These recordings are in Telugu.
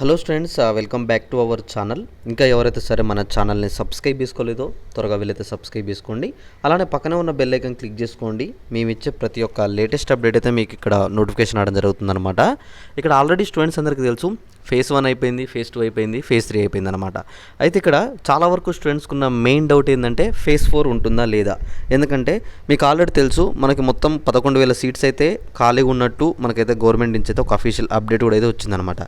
Hello students, welcome back to our channel. ఇంకా ఎవరైతే సరే మన ఛానల్ని సబ్స్క్రైబ్ చేసుకోలేదో త్వరగా వీలైతే సబ్స్క్రైబ్ చేసుకోండి. అలానే పక్కనే ఉన్న బెల్ ఐకాన్ క్లిక్ చేసుకోండి. మేము ఇచ్చే ప్రతి ఒక్క లేటెస్ట్ అప్డేట్ అయితే మీకు ఇక్కడ నోటిఫికేషన్ రావడం జరుగుతుందన్నమాట. ఇక్కడ ఆల్రెడీ స్టూడెంట్స్ అందరికీ తెలుసు, ఫేజ్ 1 అయిపోయింది, ఫేజ్ 2 అయిపోయింది, ఫేజ్ 3 అయిపోయింది అనమాట. అయితే ఇక్కడ చాలా వరకు స్టూడెంట్స్కి ఉన్న మెయిన్ డౌట్ ఏంటంటే ఫేజ్ 4 ఉంటుందా లేదా. ఎందుకంటే మీకు ఆల్రెడీ తెలుసు, మనకి మొత్తం 11,000 సీట్స్ అయితే ఖాళీగా ఉన్నట్టు మనకైతే గవర్నమెంట్ నుంచి అయితే ఒక అఫీషియల్ అప్డేట్ కూడా అయితే వచ్చిందనమాట.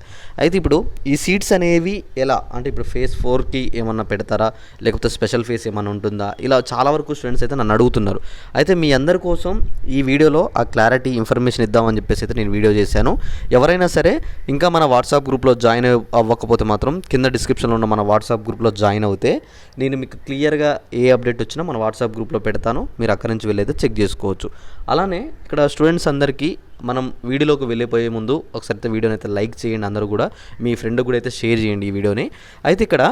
అయితే ఇప్పుడు ఈ సీట్స్ అనేవి ఎలా అంటే ఇప్పుడు ఫేజ్ 4కి ఏమన్నా పెడతారా, లేకపోతే స్పెషల్ ఫేజ్ ఏమన్నా ఉంటుందా, ఇలా చాలా వరకు స్టూడెంట్స్ అయితే నన్ను అడుగుతున్నారు. అయితే మీ అందరి కోసం ఈ వీడియోలో ఆ క్లారిటీ ఇన్ఫర్మేషన్ ఇద్దామని చెప్పేసి అయితే నేను వీడియో చేశాను. ఎవరైనా సరే ఇంకా మన వాట్సాప్ గ్రూప్లో జాయిన్ అవ్వకపోతే మాత్రం కింద డిస్క్రిప్షన్లో ఉన్న మన వాట్సాప్ గ్రూప్లో జాయిన్ అవుతే నేను మీకు క్లియర్గా ఏ అప్డేట్ వచ్చినా మన వాట్సాప్ గ్రూప్లో పెడతాను. మీరు అక్కడి నుంచి వెళ్ళైతే చెక్ చేసుకోవచ్చు. అలానే ఇక్కడ స్టూడెంట్స్ అందరికీ మనం వీడియోలోకి వెళ్ళిపోయే ముందు ఒకసారి అయితే వీడియోని అయితే లైక్ చేయండి. అందరూ కూడా మీ ఫ్రెండ్ కూడా అయితే షేర్ చేయండి ఈ వీడియోని. అయితే ఇక్కడ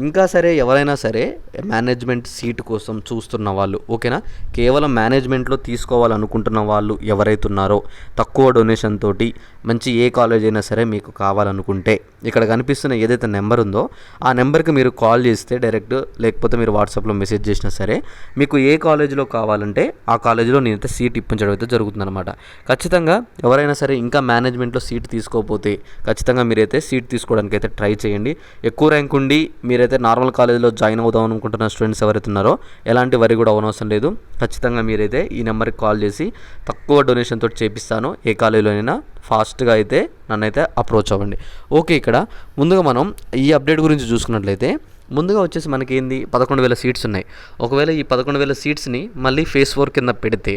ఇంకా సరే ఎవరైనా సరే మేనేజ్మెంట్ సీట్ కోసం చూస్తున్న వాళ్ళు, ఓకేనా, కేవలం మేనేజ్మెంట్లో తీసుకోవాలనుకుంటున్న వాళ్ళు ఎవరైతే ఉన్నారో తక్కువ డొనేషన్ తోటి మంచి ఏ కాలేజ్ అయినా సరే మీకు కావాలనుకుంటే ఇక్కడ కనిపిస్తున్న ఏదైతే నెంబర్ ఉందో ఆ నెంబర్కి మీరు కాల్ చేస్తే డైరెక్ట్, లేకపోతే మీరు వాట్సాప్లో మెసేజ్ చేసినా సరే మీకు ఏ కాలేజీలో కావాలంటే ఆ కాలేజీలో నేనైతే సీట్ ఇప్పించడం అయితే జరుగుతుందన్నమాట. ఖచ్చితంగా ఎవరైనా సరే ఇంకా మేనేజ్మెంట్లో సీట్ తీసుకోకపోతే ఖచ్చితంగా మీరైతే సీట్ తీసుకోవడానికి అయితే ట్రై చేయండి. ఎక్కువ ర్యాంక్ ఉండి మీరైతే నార్మల్ కాలేజీలో జాయిన్ అవుదాం అనుకుంటున్న స్టూడెంట్స్ ఎవరైతే ఉన్నారో ఎలాంటి వరి కూడా అవనవసరం లేదు. ఖచ్చితంగా మీరైతే ఈ నెంబర్కి కాల్ చేసి తక్కువ డొనేషన్ తోటి చేపిస్తాను, ఏ కాలేజీలోనైనా ఫాస్ట్గా అయితే నన్నైతే అప్రోచ్ అవ్వండి. ఓకే, ఇక్కడ ముందుగా మనం ఈ అప్డేట్ గురించి చూసుకున్నట్లయితే ముందుగా వచ్చేసి మనకి ఏంది 11,000 సీట్స్ ఉన్నాయి. ఒకవేళ ఈ 11,000 సీట్స్ని మళ్ళీ ఫేజ్ 4 కింద పెడితే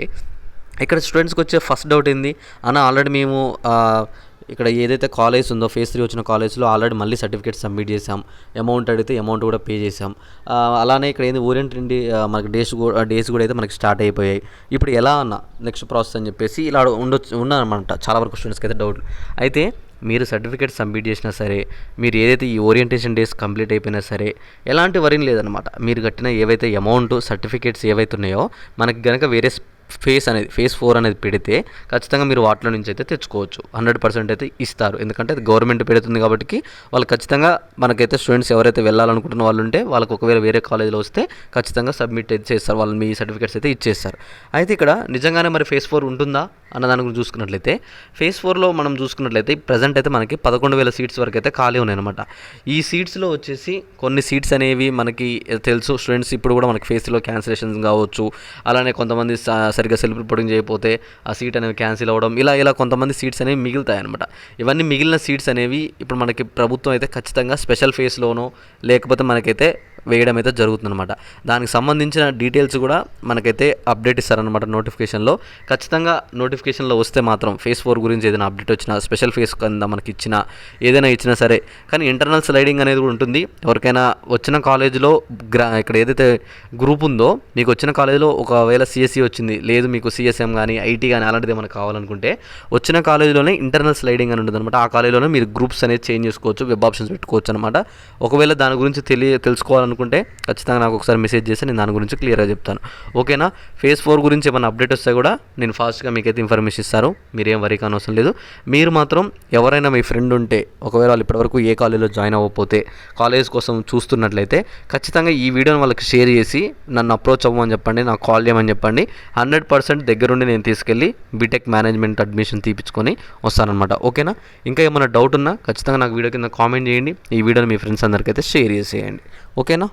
ఇక్కడ స్టూడెంట్స్కి వచ్చే ఫస్ట్ డౌట్ ఏంది అన్న, ఆల్రెడీ మేము ఇక్కడ ఏదైతే కాలేజ్ ఉందో ఫేజ్ 3 వచ్చిన కాలేజ్లో ఆల్రెడీ మళ్ళీ సర్టిఫికేట్ సబ్మిట్ చేసాం, అమౌంట్ అడిగితే అమౌంట్ కూడా పే చేసాం. అలానే ఇక్కడ ఏంది ఓరియంటెడ్ మనకి డేస్ కూడా అయితే మనకి స్టార్ట్ అయిపోయాయి. ఇప్పుడు ఎలా అన్న నెక్స్ట్ ప్రాసెస్ అని చెప్పేసి ఇలా ఉన్నారన్నమాట చాలా వరకు స్టూడెంట్స్కి అయితే డౌట్. అయితే మీరు సర్టిఫికేట్ సబ్మిట్ చేసినా సరే, మీరు ఏదైతే ఈ ఓరియంటేషన్ డేస్ కంప్లీట్ అయిపోయినా సరే ఎలాంటి వరీని లేదనమాట. మీరు కట్టిన ఏవైతే అమౌంట్ సర్టిఫికేట్స్ ఏవైతే ఉన్నాయో మనకి కనుక వేరే ఫేజ్ 4 అనేది పెడితే ఖచ్చితంగా మీరు వాటిలో నుంచి అయితే తెచ్చుకోవచ్చు. 100% అయితే ఇస్తారు. ఎందుకంటే అది గవర్నమెంట్ పెడుతుంది కాబట్టి వాళ్ళు ఖచ్చితంగా మనకైతే స్టూడెంట్స్ ఎవరైతే వెళ్ళాలనుకుంటున్న వాళ్ళు ఉంటే వాళ్ళకి ఒకవేళ వేరే కాలేజీలో వస్తే ఖచ్చితంగా సబ్మిట్ అయితే చేస్తారు, వాళ్ళు మీ సర్టిఫికేట్స్ అయితే ఇచ్చేస్తారు. అయితే ఇక్కడ నిజంగానే మరి ఫేజ్ 4 ఉంటుందా అన్న దాని గురించి చూసుకున్నట్లయితే ఫేజ్ 4లో మనం చూసుకున్నట్లయితే ప్రజెంట్ అయితే మనకి 11,000 సీట్స్ వరకు అయితే ఖాళీ ఉన్నాయన్నమాట. ఈ సీట్స్లో వచ్చేసి కొన్ని సీట్స్ అనేవి మనకి తెలుసు స్టూడెంట్స్ ఇప్పుడు కూడా మనకి ఫేజ్ 3లో క్యాన్సిలేషన్స్ కావచ్చు, అలానే కొంతమంది సరిగ్గా సెల్ఫ్ రిపోర్టింగ్ చేయకపోతే ఆ సీట్ అనేది క్యాన్సిల్ అవ్వడం, ఇలా కొంతమంది సీట్స్ అనేవి మిగులుతాయి అనమాట. ఇవన్నీ మిగిలిన సీట్స్ అనేవి ఇప్పుడు మనకి ప్రభుత్వం అయితే ఖచ్చితంగా స్పెషల్ ఫేజ్లోనో లేకపోతే మనకైతే వేయడం అయితే జరుగుతుందన్నమాట. దానికి సంబంధించిన డీటెయిల్స్ కూడా మనకైతే అప్డేట్ ఇస్తారనమాట నోటిఫికేషన్లో. ఖచ్చితంగా నోటిఫికేషన్లో వస్తే మాత్రం ఫేజ్ 4 గురించి ఏదైనా అప్డేట్ వచ్చినా, స్పెషల్ ఫేజ్ కింద మనకి ఇచ్చినా ఏదైనా ఇచ్చినా సరే, కానీ ఇంటర్నల్ స్లైడింగ్ అనేది కూడా ఉంటుంది. ఎవరికైనా వచ్చిన కాలేజీలో ఇక్కడ ఏదైతే గ్రూప్ ఉందో మీకు వచ్చిన కాలేజీలో ఒకవేళ సిఎస్సి వచ్చింది, లేదు మీకు సిఎస్ఎం కానీ ఐటీ కానీ అలాంటిది ఏమైనా కావాలనుకుంటే వచ్చిన కాలేజీలోనే ఇంటర్నల్ స్లైడింగ్ అని ఉంటుంది అనమాట. ఆ కాలేజీలోనే మీరు గ్రూప్స్ అనేది చేంజ్ చేసుకోవచ్చు, వెబ్ ఆప్షన్స్ పెట్టుకోవచ్చు అనమాట. ఒకవేళ దాని గురించి తెలుసుకోవాలనుకుంటే ఖచ్చితంగా నాకు ఒకసారి మెసేజ్ చేస్తే నేను దాని గురించి క్లియర్గా చెప్తాను. ఓకేనా. ఫేజ్ 4 గురించి ఏమైనా అప్డేట్ వస్తే కూడా నేను ఫాస్ట్గా మీకైతే ఇన్ఫర్మేషన్ ఇస్తారు, మీరేం వరీ కానవసరం లేదు. మీరు మాత్రం ఎవరైనా మీ ఫ్రెండ్ ఉంటే ఒకవేళ వాళ్ళు ఇప్పటివరకు ఏ కాలేజీలో జాయిన్ అవ్వకపోతే కాలేజ్ కోసం చూస్తున్నట్లయితే ఖచ్చితంగా ఈ వీడియోని వాళ్ళకి షేర్ చేసి నన్ను అప్రోచ్ అవ్వమని చెప్పండి, నాకు కాల్ చేయమని చెప్పండి. 100% దగ్గరుండి నేను తీసుకెళ్ళి బీటెక్ మేనేజ్మెంట్ అడ్మిషన్ తీపించుకొని వస్తానన్నమాట. ఓకేనా. ఇంకా ఏమైనా డౌట్ ఉన్నా ఖచ్చితంగా నాకు వీడియో కింద కామెంట్ చేయండి. ఈ వీడియోని మీ ఫ్రెండ్స్ అందరికైతే షేర్ చేసేయండి. ఓకేనా.